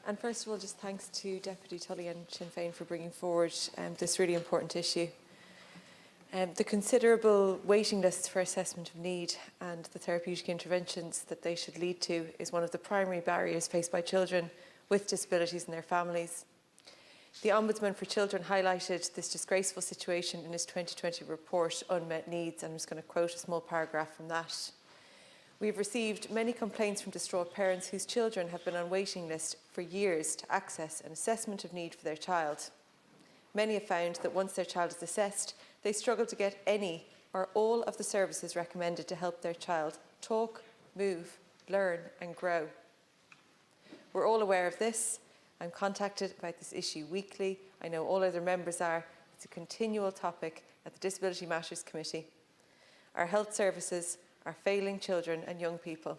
And first of all, just thanks to Deputy Tully and Sinn Féin for bringing forward this really important issue. The considerable waiting lists for assessment of need and the therapeutic interventions that they should lead to is one of the primary barriers faced by children with disabilities and their families. The Ombudsman for Children highlighted this disgraceful situation in his 2020 report, Unmet Needs, and I'm just going to quote a small paragraph from that. We've received many complaints from distraught parents whose children have been on waiting list for years to access an assessment of need for their child. Many have found that once their child is assessed, they struggle to get any or all of the services recommended to help their child talk, move, learn and grow. We're all aware of this. I'm contacted about this issue weekly. I know all other members are. It's a continual topic at the Disability Matters Committee. Our health services are failing children and young people.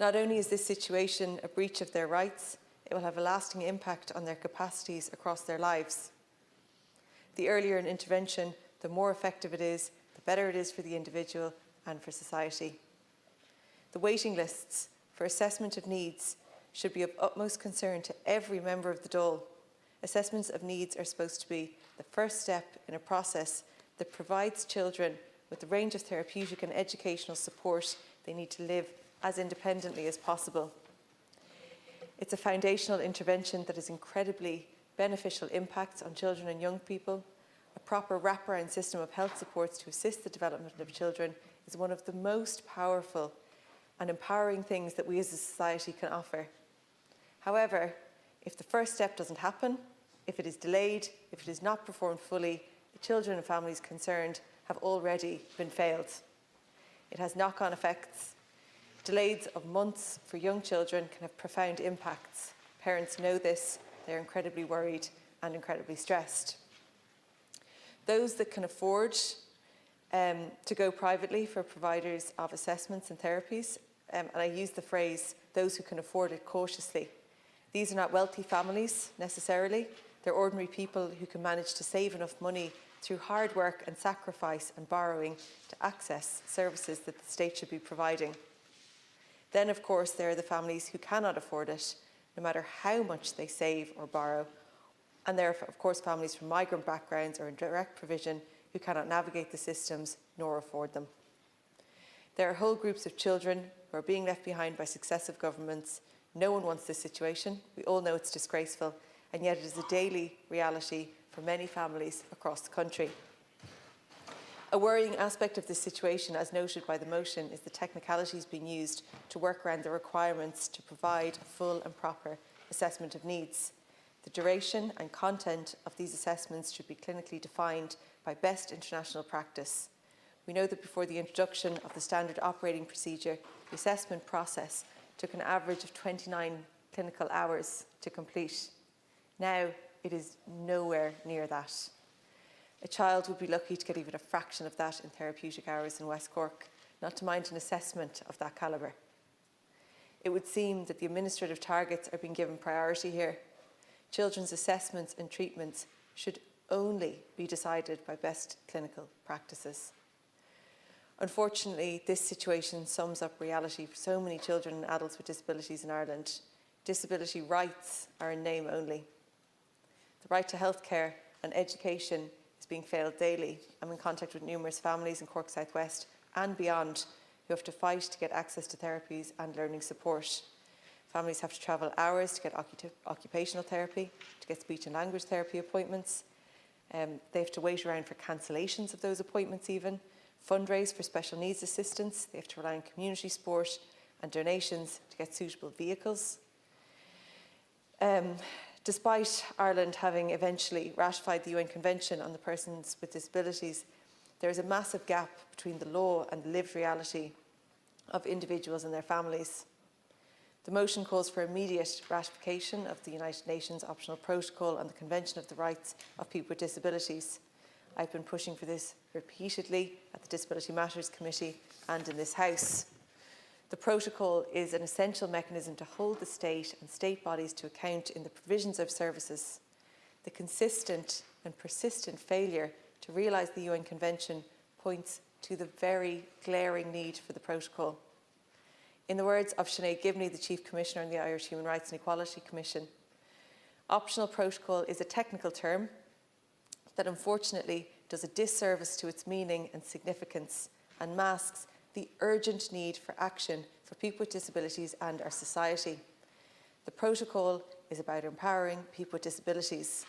Not only is this situation a breach of their rights, it will have a lasting impact on their capacities across their lives. The earlier an intervention, the more effective it is, the better it is for the individual and for society. The waiting lists for assessment of needs should be of utmost concern to every member of the Dáil. Assessments of needs are supposed to be the first step in a process that provides children with the range of therapeutic and educational support they need to live as independently as possible. It's a foundational intervention that has incredibly beneficial impacts on children and young people. A proper wraparound system of health supports to assist the development of children is one of the most powerful and empowering things that we as a society can offer. However, if the first step doesn't happen, if it is delayed, if it is not performed fully, the children and families concerned have already been failed. It has knock-on effects. Delays of months for young children can have profound impacts. Parents know this, they're incredibly worried and incredibly stressed. Those that can afford to go privately for providers of assessments and therapies, and I use the phrase, those who can afford it cautiously. These are not wealthy families necessarily, they're ordinary people who can manage to save enough money through hard work and sacrifice and borrowing to access services that the state should be providing. Then, of course, there are the families who cannot afford it, no matter how much they save or borrow. And there are, of course, families from migrant backgrounds or in direct provision who cannot navigate the systems nor afford them. There are whole groups of children who are being left behind by successive governments. No one wants this situation. We all know it's disgraceful, and yet it is a daily reality for many families across the country. A worrying aspect of this situation, as noted by the motion, is the technicalities being used to work around the requirements to provide full and proper assessment of needs. The duration and content of these assessments should be clinically defined by best international practice. We know that before the introduction of the standard operating procedure, the assessment process took an average of 29 clinical hours to complete. Now, it is nowhere near that. A child would be lucky to get even a fraction of that in therapeutic hours in West Cork, not to mind an assessment of that calibre. It would seem that the administrative targets are being given priority here. Children's assessments and treatments should only be decided by best clinical practices. Unfortunately, this situation sums up reality for so many children and adults with disabilities in Ireland. Disability rights are in name only. The right to healthcare and education is being failed daily. I'm in contact with numerous families in Cork South West and beyond who have to fight to get access to therapies and learning support. Families have to travel hours to get occupational therapy, to get speech and language therapy appointments. They have to wait around for cancellations of those appointments even, fundraise for special needs assistance. They have to rely on community support and donations to get suitable vehicles. Despite Ireland having eventually ratified the UN Convention on the Persons with Disabilities, there is a massive gap between the law and the lived reality of individuals and their families. The motion calls for immediate ratification of the United Nations Optional Protocol on the Convention of the Rights of People with Disabilities. I've been pushing for this repeatedly at the Disability Matters Committee and in this House. The protocol is an essential mechanism to hold the state and state bodies to account in the provisions of services. The consistent and persistent failure to realise the UN Convention points to the very glaring need for the protocol. In the words of Sinead Gibney, the Chief Commissioner in the Irish Human Rights and Equality Commission, optional protocol is a technical term that unfortunately does a disservice to its meaning and significance and masks the urgent need for action for people with disabilities and our society. The protocol is about empowering people with disabilities.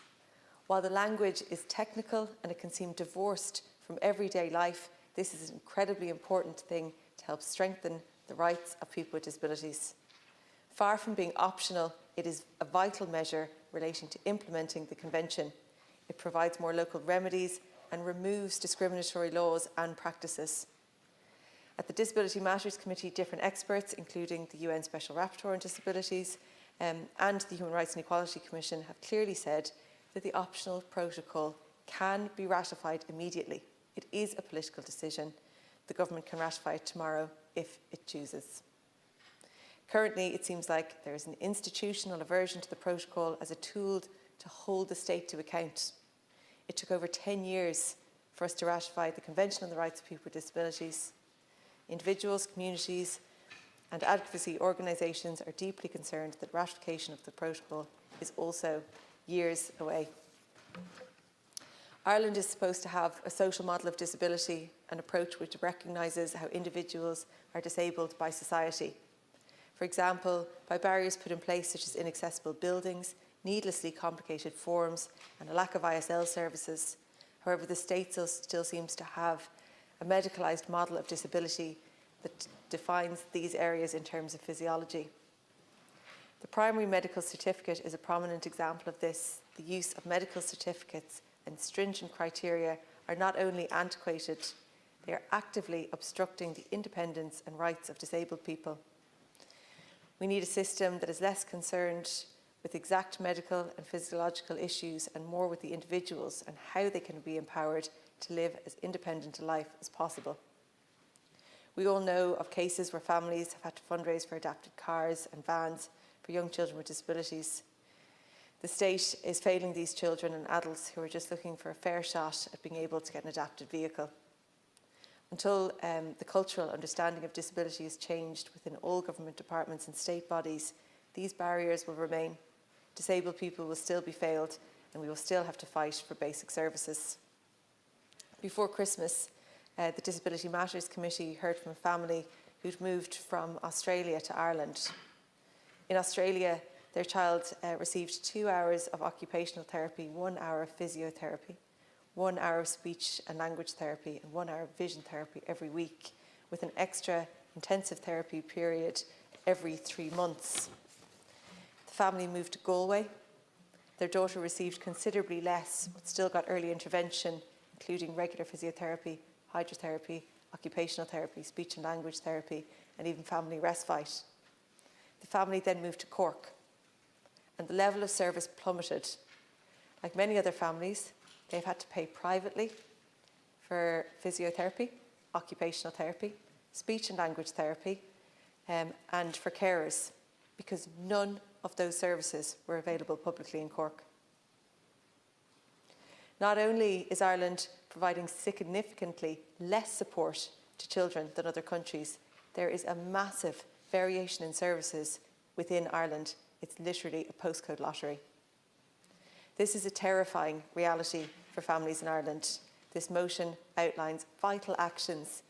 While the language is technical and it can seem divorced from everyday life, this is an incredibly important thing to help strengthen the rights of people with disabilities. Far from being optional, it is a vital measure relating to implementing the Convention. It provides more local remedies and removes discriminatory laws and practices. At the Disability Matters Committee, different experts, including the UN Special Rapporteur on Disabilities and the Human Rights and Equality Commission, have clearly said that the optional protocol can be ratified immediately. It is a political decision. The government can ratify it tomorrow if it chooses. Currently, it seems like there is an institutional aversion to the protocol as a tool to hold the state to account. It took over 10 years for us to ratify the Convention on the Rights of People with Disabilities. Individuals, communities and advocacy organisations are deeply concerned that ratification of the protocol is also years away. Ireland is supposed to have a social model of disability, an approach which recognises how individuals are disabled by society. For example, by barriers put in place such as inaccessible buildings, needlessly complicated forms and a lack of ISL services. However, the state still seems to have a medicalised model of disability that defines these areas in terms of physiology. The primary medical certificate is a prominent example of this. The use of medical certificates and stringent criteria are not only antiquated, they are actively obstructing the independence and rights of disabled people. We need a system that is less concerned with exact medical and physiological issues and more with the individuals and how they can be empowered to live as independent a life as possible. We all know of cases where families have had to fundraise for adapted cars and vans for young children with disabilities. The state is failing these children and adults who are just looking for a fair shot at being able to get an adapted vehicle. Until the cultural understanding of disability is changed within all government departments and state bodies, these barriers will remain. Disabled people will still be failed and we will still have to fight for basic services. Before Christmas, the Disability Matters Committee heard from a family who'd moved from Australia to Ireland. In Australia, their child received 2 hours of occupational therapy, 1 hour of physiotherapy, 1 hour of speech and language therapy, and 1 hour of vision therapy every week, with an extra intensive therapy period every 3 months. The family moved to Galway. Their daughter received considerably less, but still got early intervention, including regular physiotherapy, hydrotherapy, occupational therapy, speech and language therapy, and even family respite. The family then moved to Cork, and the level of service plummeted. Like many other families, they've had to pay privately for physiotherapy, occupational therapy, speech and language therapy, and for carers, because none of those services were available publicly in Cork. Not only is Ireland providing significantly less support to children than other countries, there is a massive variation in services within Ireland. It's literally a postcode lottery. This is a terrifying reality for families in Ireland. This motion outlines vital actions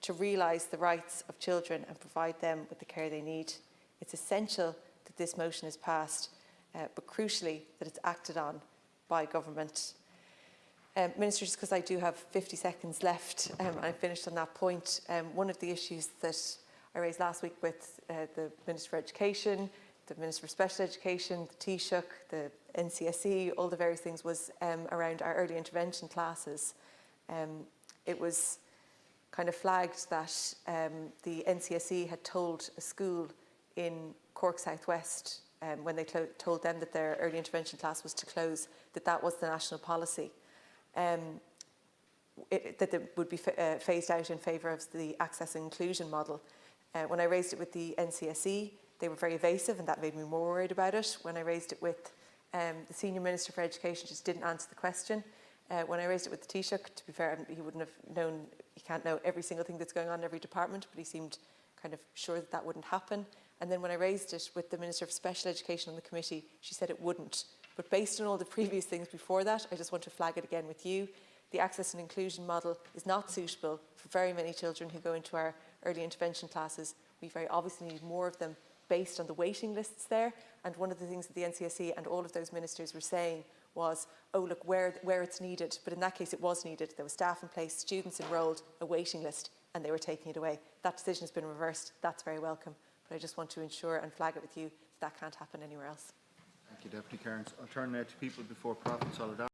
to realise the rights of children and provide them with the care they need. It's essential that this motion is passed, but crucially that it's acted on by government. Minister, just because I do have 50 seconds left, I finished on that point. One of the issues that I raised last week with the Minister for Education, the Minister for Special Education, the Taoiseach, the NCSE, all the various things was around our early intervention classes. It was kind of flagged that the NCSE had told a school in Cork Southwest when they told them that their early intervention class was to close, that was the national policy. That it would be phased out in favour of the access and inclusion model. When I raised it with the NCSE, they were very evasive, and that made me more worried about it. When I raised it with the Senior Minister for Education, just didn't answer the question. When I raised it with the Taoiseach, to be fair, he wouldn't have known, he can't know every single thing that's going on in every department, but he seemed kind of sure that that wouldn't happen. And then when I raised it with the Minister for Special Education on the committee, she said it wouldn't. But based on all the previous things before that, I just want to flag it again with you. The access and inclusion model is not suitable for very many children who go into our early intervention classes. We very obviously need more of them based on the waiting lists there. And one of the things that the NCSE and all of those ministers were saying was, oh, look, where it's needed. But in that case, it was needed. There was staff in place, students enrolled, a waiting list, and they were taking it away. That decision has been reversed. That's very welcome. But I just want to ensure and flag it with you that that can't happen anywhere else. Thank you, Deputy Cairns. I'll turn now to people before profit solidarity.